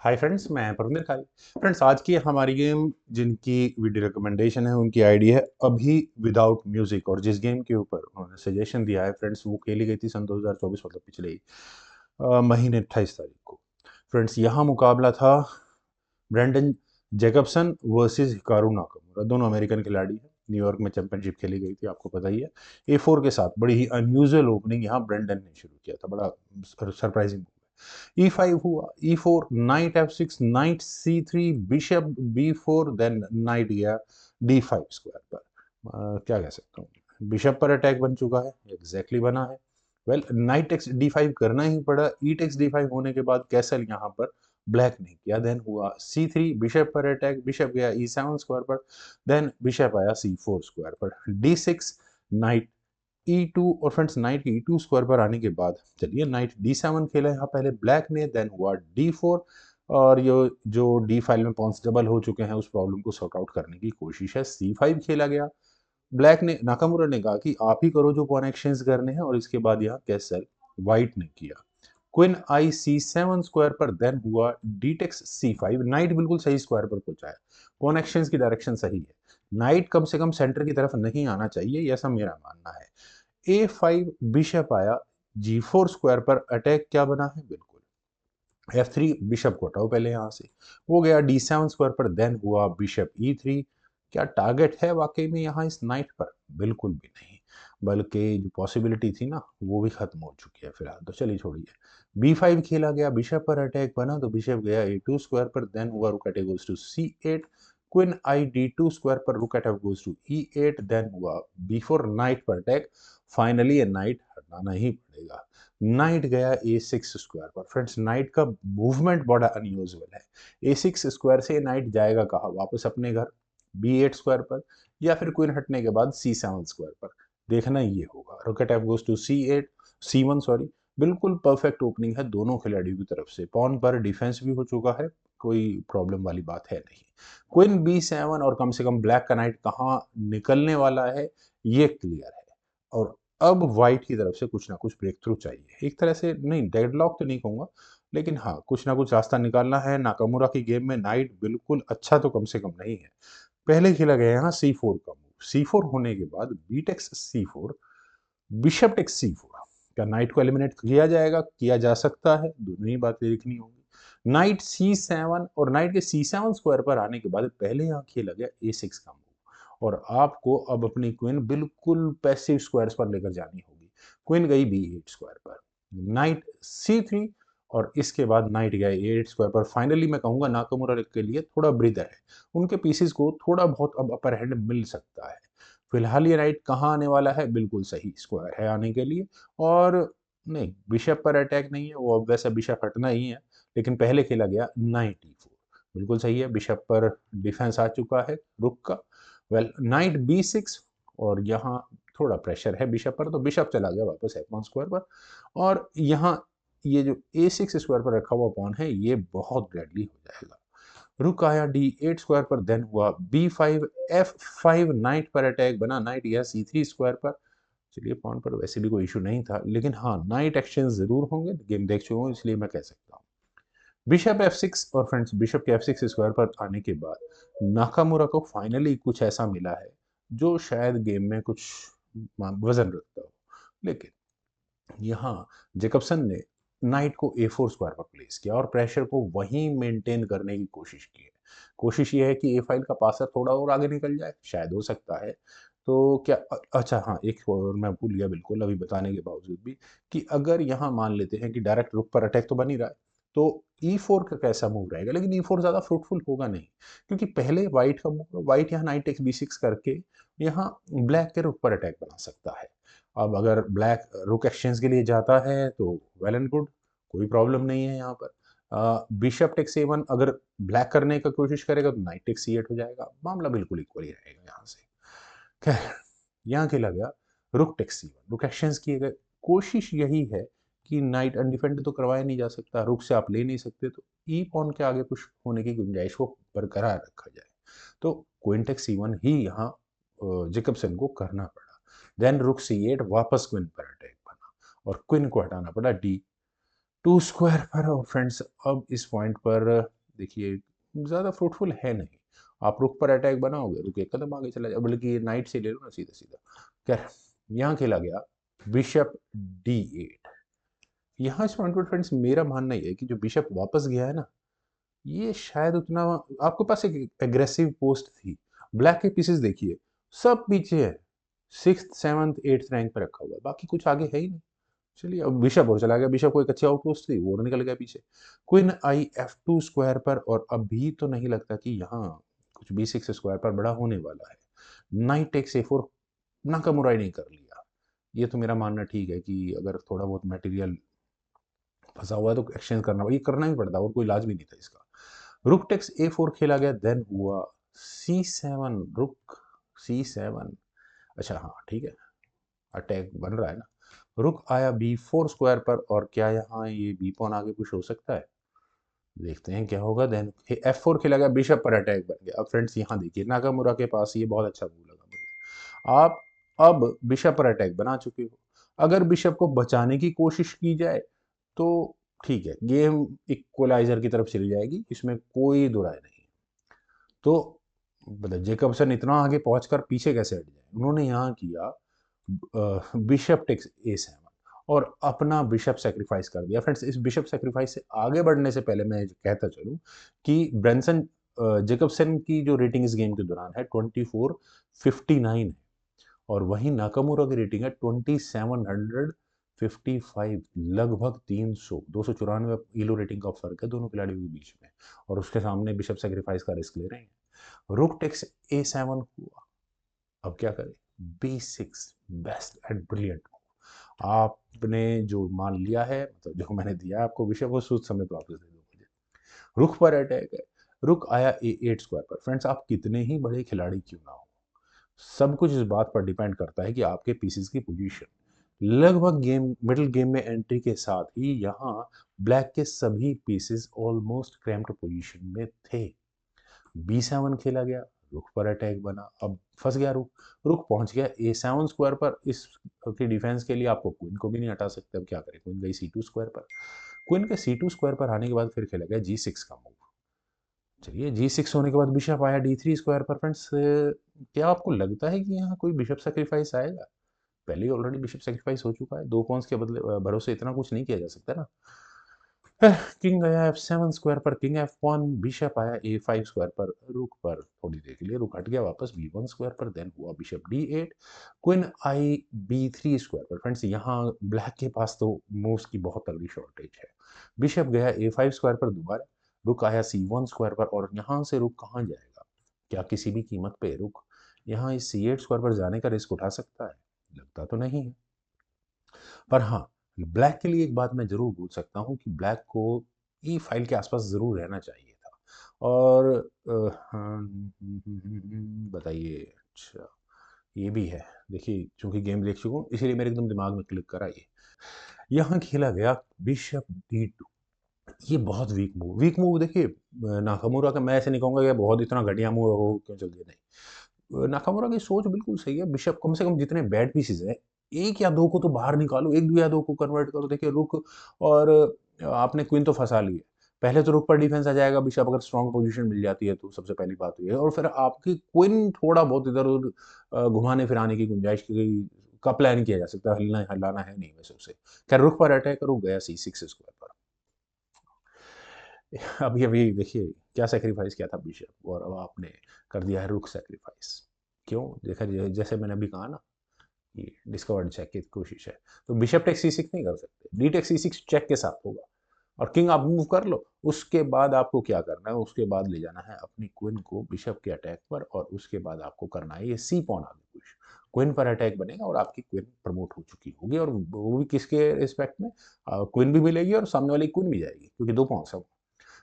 Hi friends, मैं परमिंदर खाई। Friends, आज की हमारी गेम जिनकी वीडियो रिकमेंडेशन है उनकी आईडी है अभी विदाउट म्यूजिक। और जिस गेम के ऊपर उन्होंने सजेशन दिया है फ्रेंड्स, वो खेली गई थी सन 2024, मतलब पिछले ही महीने 28 तारीख को। फ्रेंड्स, यहाँ मुकाबला था Brendan Jacobson versus Hikaru Nakamura. दोनों अमेरिकन खिलाड़ी हैं। न्यूयॉर्क में चैंपियनशिप खेली गई थी, आपको पता ही है। A4 के साथ बड़ी ही अनयूजुअल ओपनिंग यहाँ ब्रेंडन ने शुरू किया था, बड़ा सरप्राइजिंग। E5 हुआ, E4, knight F6, knight C3, bishop B4, then knight गया D5 स्क्वायर पर। क्या कह सकता हूँ, बिशप पर अटैक बन चुका है, एग्जैक्टली बना है। वेल, नाइट टेक्स D5 करना ही पड़ा। ई टेक्स D5 होने के बाद कैसल यहाँ पर ब्लैक ने किया। देन हुआ C3, बिशप पर अटैक, बिशप गया E7 स्क्वायर पर। देन बिशप आया C4 स्क्वायर पर, D6, नाइट E2। और फ्रेंड्स, नाइट E2 स्क्वायर पर आने के बाद चलिए नाइट D7 खेला यहाँ पहले ब्लैक ने। देन हुआ D4। और ये जो D फाइल में पॉन्स डबल हो चुके हैं, उस प्रॉब्लम को सॉर्ट आउट करने की कोशिश है। C5 खेला गया। ब्लैक ने, नाकामुरा ने कहा कि आप ही करो जो पॉन एक्सचेंज करने हैं। और इसके बाद यहाँ कैसल व्हाइट ने किया क्वीन आई C7 स्क्वायर पर। देन हुआ डी टेक्स C5। नाइट बिल्कुल सही स्क्वायर पर पहुंचा है, पॉन एक्सचेंज की डायरेक्शन सही है। नाइट कम से कम सेंटर की तरफ नहीं आना चाहिए, ऐसा मेरा मानना है। A5, बिशप आया G4 स्क्वायर पर। अटैक क्या बना है, बिल्कुल F3। बिशप को हटाओ पहले यहाँ से। वो गया D7 स्क्वायर पर। देन हुआ बिशप E3। क्या टारगेट है वाकई में यहाँ इस नाइट पर? बिल्कुल भी नहीं, बल्कि जो पॉसिबिलिटी थी ना, वो भी खत्म हो चुकी है फिलहाल। तो चलिए छोड़िए। B5 खेला गया, बिशप पर अटैक बना तो बिशप गया A2 स्क्वायर पर। देन हुआ rook attack goes to C8। Queen आई D2 स्क्वायर पर, rook attack goes to E8। Then हुआ B4, नाइट पर अटैक। फाइनली ये नाइट हटाना ही पड़ेगा। नाइट गया A6 स्क्वायर पर। फ्रेंड्स, नाइट का मूवमेंट बड़ा अनयूजुअल है। A6 स्क्वायर से नाइट जाएगा कहाँ? वापस अपने घर B8 स्क्वायर पर, या फिर क्वीन हटने के बाद C7 स्क्वायर पर। देखना ये होगा। Rocket F goes to C8, C1 sorry. बिल्कुल परफेक्ट ओपनिंग है दोनों खिलाड़ियों की तरफ से। पॉन पर डिफेंस भी हो चुका है, कोई प्रॉब्लम वाली बात है नहीं। क्वीन B7, और कम से कम ब्लैक का नाइट कहाँ निकलने वाला है ये क्लियर है। और अब व्हाइट की तरफ से कुछ ना कुछ ब्रेक थ्रू चाहिए। एक तरह से नहीं, डेडलॉक तो नहीं कहूंगा, लेकिन हाँ, कुछ ना कुछ रास्ता निकालना है। नाकामुरा की गेम में नाइट बिल्कुल अच्छा तो कम से कम नहीं है। पहले खेला गया यहाँ C4 का मूव। C4 होने के बाद B takes C4, bishop takes C4। क्या नाइट को एलिमिनेट किया जाएगा? किया जा सकता है, दोनों ही बातें देखनी होंगी। नाइट C7, और नाइट के C7 स्क्वायर पर आने के बाद पहले यहाँ खेला गया A6 का मूव। और आपको अब अपनी क्वीन बिल्कुल पैसिव स्क्वायर्स पर लेकर जानी होगी। क्वीन गई B8 स्क्वायर पर, नाइट C3। और इसके बाद नाइट गया A8 स्क्वायर पर। फाइनली मैं कहूंगा नाकामुरा के लिए थोड़ा ब्रीदर है, उनके पीसेस को थोड़ा बहुत अब अपर हैंड मिल सकता है। फिलहाल ये नाइट कहाँ आने वाला है? बिल्कुल सही स्क्वायर है आने के लिए। और नहीं, बिशप पर अटैक नहीं है, वो अब वैसे बिशप हटना ही है। लेकिन पहले खेला गया नाइट E4। बिल्कुल सही है, बिशप पर डिफेंस आ चुका है रुक का। Well, night B6। और यहाँ थोड़ा प्रेशर है बिशप पर, तो बिशप चला गया वापस F1 स्क्वायर पर। और यहाँ ये जो A6 स्क्वायर पर रखा हुआ पॉन है, ये बहुत डेडली हो जाएगा। रुक आया D8 स्क्वायर पर। देन हुआ B5, F5, नाइट पर अटैक बना। नाइट गया C3 स्क्वायर पर। चलिए, पॉन पर वैसे भी कोई इशू नहीं था, लेकिन हाँ, नाइट एक्सचेंज जरूर होंगे, गेम देख चुका हूँ इसलिए मैं कह सकता हूँ। Bishop F6। और फ्रेंड्स, बिशप के F6 स्क्वायर पर आने के बाद नाकामुरा को फाइनली कुछ ऐसा मिला है जो शायद गेम में कुछ वजन रखता हो। लेकिन यहाँ जेकबसन ने नाइट को A4 स्क्वायर पर प्लेस किया और प्रेशर को वहीं मेंटेन करने की कोशिश की है। कोशिश ये है कि ए फाइल का पासर थोड़ा और आगे निकल जाए, शायद हो सकता है। तो क्या अच्छा हाँ, एक और मैं भूल गया बिल्कुल अभी बताने के बावजूद भी, कि अगर यहाँ मान लेते हैं कि डायरेक्ट रुक पर अटैक तो बन ही रहा है, तो E4 का कैसा मूव रहेगा? लेकिन E4 ज्यादा फ्रूटफुल होगा नहीं, क्योंकि पहले व्हाइट का मूव, व्हाइट यहाँ नाइट टेक्स B6 करके यहाँ ब्लैक के रुक पर अटैक बना सकता है। अब अगर ब्लैक रुक एक्सचेंज के लिए जाता है तो वेल एंड गुड, कोई प्रॉब्लम नहीं है यहाँ पर। बिशप टेक C1 अगर ब्लैक करने का कोशिश करेगा तो नाइट टेक C8 हो जाएगा, मामला बिल्कुल इक्वल ही रहेगा यहाँ से। खैर, यहाँ खेला गया रुक टेक C1, रुक एक्सचेंज किए गए। कोशिश यही है कि नाइट अनडिफेंडेड तो करवाया नहीं जा सकता, रुक से आप ले नहीं सकते, तो ई पॉन के आगे पुश होने की गुंजाइश को बरकरार रखा जाए। तो क्वीन टेक C1 ही यहाँ जेकबसन को करना पड़ा। देन रुक C8, वापस क्वीन पर अटैक बना और क्वीन को हटाना पड़ा टू स्क्वायर पर। और फ्रेंड्स अब इस पॉइंट पर देखिए ज़्यादा फ्रूटफुल है नहीं। आप रुक पर अटैक बनाओगे, रुक एक कदम आगे चला जाए, बल्कि नाइट से ले लो ना सीधा सीधा। खैर, यहाँ खेला गया बिशप D8। यहाँ इस पॉइंट पर फ्रेंड्स मेरा मानना ये है कि जो बिशप वापस गया है ना, ये शायद उतना, आपके पास एक एग्रेसिव पोस्ट थी। ब्लैक के पीसेस देखिए, सब पीछे है, सिक्स सेवन्थ एट्थ रैंक पे रखा हुआ है, बाकी कुछ आगे है ही नहीं। चलिए अब बिशप और चला गया, बिशप को एक अच्छी आउटपोस्ट थी वो निकल गया पीछे। क्वीन I F2 स्क्वायर पर, और अभी तो नहीं लगता कि यहाँ कुछ B6 स्क्वायर पर बड़ा होने वाला है। नाइट टेक्स A4, नाकामुराई नहीं कर लिया। ये तो मेरा मानना ठीक है कि अगर थोड़ा बहुत मटेरियल फंसा हुआ है तो एक्सचेंज करना, ये करना ही पड़ता और कोई इलाज भी नहीं था इसका। रुक टेक्स A4 खेला गया, देन हुआ C7, रुक C7। अच्छा हाँ ठीक है, अटैक बन रहा है ना। रुक आया B4 स्क्वायर पर, और क्या यहाँ ये बी पॉन आगे कुछ हो सकता है, देखते हैं क्या होगा। देन F4 खेला गया, बिशप पर अटैक बन गया। अब फ्रेंड्स यहाँ देखिए नाकामुरा के पास ये बहुत अच्छा मूव लगा मुझे। आप अब बिशप पर अटैक बना चुके हो, अगर बिशप को बचाने की कोशिश की जाए तो ठीक है, गेम इक्वलाइजर की तरफ चली जाएगी, इसमें कोई दो राय नहीं। तो मतलब जेकबसन इतना आगे पहुंचकर पीछे कैसे हट जाए, उन्होंने यहाँ किया बिशप टेक्स A7 और अपना बिशप सेक्रीफाइस कर दिया। फ्रेंड्स इस बिशप सेक्रीफाइस से आगे बढ़ने से पहले मैं कहता चलूं कि ब्रेंसन जेकबसन की जो रेटिंग इस गेम के दौरान है 2459 है, और वहीं नाकामुरा की रेटिंग है 2755, लगभग 300, 294 ईलो रेटिंग का फर्क है दोनों खिलाड़ियों के बीच में, और उसके सामने बिशप सेक्रीफाइस का रिस्क ले रहे हैं। रुक टेक्स A7 हुआ, अब क्या करें, B6, बेस्ट एंड ब्रिलियंट। आपने जो मान लिया है, मतलब जो मैंने दिया है आपको विषय, वो सूद समेत वापस दे दो मुझे। रुख पर अटैक है, रुक आया A8 स्क्वायर पर। फ्रेंड्स आप कितने ही बड़े खिलाड़ी क्यों ना हो, सब कुछ इस बात पर डिपेंड करता है कि आपके पीसेस की पोजीशन। लगभग गेम मिडिल गेम में एंट्री के साथ ही यहाँ ब्लैक के सभी पीसेस ऑलमोस्ट क्रैम्प्ड पोजीशन में थे। B7 खेला गया, रुख पर अटैक बना, अब फंस गया रुख, रुख पहुंच गया A7 स्क्वायर पर। इस की डिफेंस के लिए आपको क्वीन को भी नहीं हटा सकते, अब क्या करें, क्वीन गई C2 स्क्वायर पर। क्वीन के C2 स्क्वायर पर आने के बाद फिर खेला गया G6 का मूव। चलिए G6 होने के बाद बिशप आया D3 स्क्वायर पर। फ्रेंड्स क्या आपको लगता है कि यहाँ कोई बिशप सेक्रीफाइस आएगा? पहले ही ऑलरेडी बिशप सेक्रीफाइस हो चुका है, दो पॉन्स के बदले भरोसे इतना कुछ नहीं किया जा सकता ना। किंग आया F7 स्क्वायर पर, किंग F1, बिशप आया A5 स्क्वायर पर, रुक पर थोड़ी देर के लिए रुक हट गया वापस B1 स्क्वायर पर, देन हुआ बिशप D8, क्वीन आई B3 स्क्वायर पर। फ्रेंड्स यहाँ ब्लैक के पास तो मूव्स की बहुत तगड़ी शॉर्टेज है। बिशप गया A5 स्क्वायर पर दोबारा, रुक आया C1 स्क्वायर पर, और यहाँ से रुक कहाँ जाएगा, क्या किसी भी कीमत पे रुक यहाँ इस C8 स्क्वायर पर जाने का रिस्क उठा सकता है? लगता तो नहीं है। पर हाँ, ब्लैक के लिए एक बात मैं ज़रूर बोल सकता हूँ कि ब्लैक को E फाइल के आसपास ज़रूर रहना चाहिए था। और बताइए, अच्छा ये भी है। देखिए चूंकि गेम देख चुका हूँ इसीलिए मेरे एकदम दिमाग में क्लिक करा ये। यहाँ खेला गया बिशप D2। ये बहुत वीक मूव देखिए, नाकामुरा का मैं ऐसे नहीं कहूँगा कि बहुत इतना घटिया मूव हो क्यों चल दिया, नहीं। नाकामुरा की सोच बिल्कुल सही है, बिशप कम से कम जितने बैड पीसेस हैं एक या दो को तो बाहर निकालो, एक या दो को कन्वर्ट करो। देखिए रुक और आपने क्वीन तो फंसा ली है, पहले तो रुक पर डिफेंस आ जाएगा, बिशप अगर स्ट्रांग पोजीशन मिल जाती है तो सबसे पहली बात ये है, और फिर आपकी क्वीन थोड़ा बहुत इधर उधर घुमाने फिराने की गुंजाइश का प्लान किया जा सकता है, हिलना हलाना है नहीं वैसे उसे। खैर रुक पर अटैक करो, गया C6 स्क्वायर पर। अभी अभी देखिए क्या सेक्रीफाइस किया था बिशप, और अब आपने कर दिया है रुक सेक्रीफाइस। क्यों, देखा जैसे मैंने अभी कहा ना, ये डिस्कवर्ड चेक की कोशिश है, तो बिशप टेक C6 नहीं कर सकते, डी टेक C6 चेक के साथ होगा, और किंग आप मूव कर लो। उसके बाद आपको क्या करना है, उसके बाद ले जाना है अपनी क्वीन को बिशप के अटैक पर, और उसके बाद आपको करना है ये C पॉन आगे पुश, क्वीन पर अटैक बनेगा और आपकी क्वीन प्रमोट हो चुकी होगी, और वो भी किसके रिस्पेक्ट में, क्वीन भी मिलेगी और सामने वाली क्वीन भी जाएगी, क्योंकि दो पॉन्स है।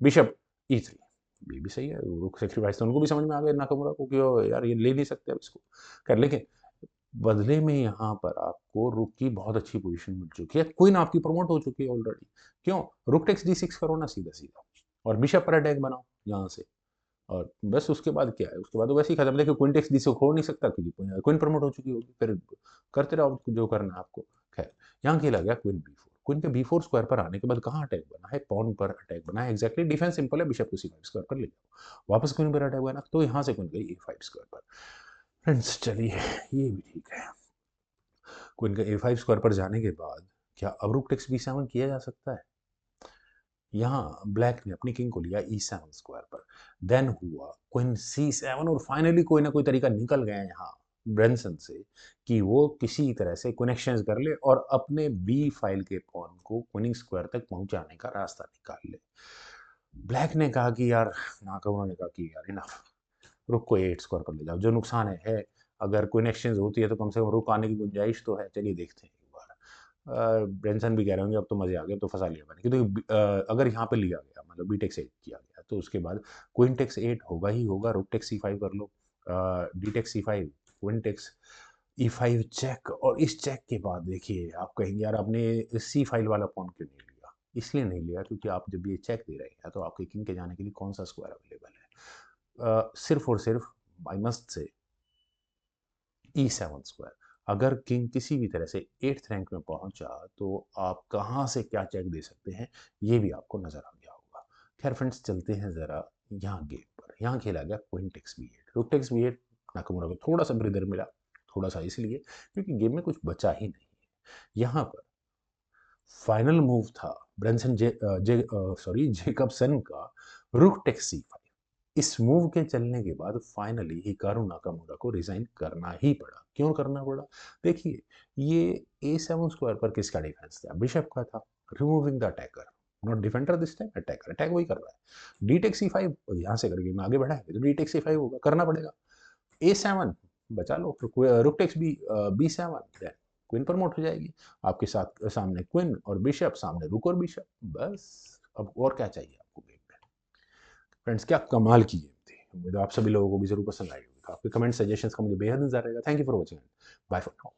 बिशप E3, ये भी सही है, रुक सेक्रीफाइस तो उनको भी समझ में आ गया नाकामुरा को कि यार ये ले नहीं सकते अब इसको। कर लेकिन बदले में यहाँ पर आपको रुक की बहुत अच्छी पोजीशन मिल चुकी है, क्वीन आपकी प्रमोट हो चुकी है ऑलरेडी। क्यों, रुक टेक्स D6 करो ना सीधा सीधा, और बिशप पर अटैक बनाओ यहाँ से, और बस उसके बाद क्या है, उसके बाद तो वैसे ही खत्म। देखिए क्वीन टेक्स D6 हो नहीं सकता क्योंकि क्वीन प्रमोट हो चुकी होगी, फिर करते रहो जो करना है आपको। खैर यहाँ खेला गया क्वीन B4, क्वीन के b4 स्क्वायर पर आने के बाद कहाँ अटैक बना है, पॉन पर अटैक बना है। एग्जैक्टली डिफेंस सिंपल है, बिशप को c5 स्क्वायर पर ले जाओ, वापस क्वीन पर अटैक बना, तो यहाँ से क्वीन गई a5 स्क्वायर पर। फ्रेंड्स चलिए ये भी ठीक है। क्वीन का a5 स्क्वायर पर जाने के बाद क्या अब रुक टेक्स b7 किया जा सकता है? यहाँ ब्लैक ने अपनी किंग को लिया e7 स्क्वायर पर, देन हुआ क्वीन c7 और फाइनली कोई ना कोई तरीका निकल गया यहाँ ब्रेंसन से कि वो किसी तरह से कनेक्शन कर ले और अपने बी फाइल के पॉन को क्वीनिंग स्क्वायर तक पहुंचाने का रास्ता निकाल ले। ब्लैक ने कहा कि यार नाकाउना ने कहा कि यार इनफ, रुक को 8 स्क्वायर पर ले जाओ, जो नुकसान है अगर कोई एक्सचेंज होती है तो कम से कम रुक आने की गुंजाइश तो है, चलिए देखते हैं एक बार। ब्रेंसन भी कह रहे होंगे अब तो मजे आ गए, तो फंसा लिया मैंने, क्योंकि अगर यहाँ पे लिया गया मतलब बी टेक्स 8 किया गया तो उसके बाद क्वीन टेक्स 8 होगा ही होगा, रुक टेक्स c5 कर लो, d takes c5, queen takes e5 check, और इस चेक के बाद देखिए आप कहेंगे यार आपने सी फाइल वाला पॉन क्यों नहीं लिया? इसलिए नहीं लिया क्योंकि आप जब ये चेक दे रहे हैं तो आपके किंग के जाने के लिए कौन सा स्क्वायर अवेलेबल है? सिर्फ और सिर्फ I must say e7 square. अगर किंग किसी भी तरह से 8th रैंक में पहुंचा तो आप कहां से क्या चेक दे सकते हैं ये भी आपको नजर आ गया होगा। खैर फ्रेंड्स चलते हैं जरा यहाँ गेम पर। यहाँ खेला गया queen takes b8, rook takes b8, Nakamura को थोड़ा सा ब्रीदर मिला, थोड़ा सा इसलिए क्योंकि गेम में कुछ बचा ही नहीं है। यहाँ पर फाइनल मूव था ब्रेंसन जेकबसन का रुक टेक्स c5। इस मूव के चलने के बाद फाइनली हिकारू नाकामुरा को रिजाइन करना ही पड़ा। क्यों करना पड़ा? देखिए ये a7 स्क्वायर पर किसका डिफेंस था? बिशप का था, removing the attacker, not defender this time, attacker, attack वही कर रहा है। डी टेक c5, यहाँ से करके मैं आगे बढ़ा है तो डी टेक c5 होगा, करना पड़ेगा। a7 बचा लो, rook takes b7, queen promote हो जाएगी, आपके साथ सामने क्वीन और बिशप, सामने रुक और बिशप, बस अब और क्या चाहिए आपको गेम में। फ्रेंड्स क्या कमाल की गेम थी, उम्मीद है आप सभी लोगों को भी जरूर पसंद आई होगी। आपके कमेंट सजेशंस का मुझे बेहद इंतजार रहेगा। Thank you for watching, bye for now.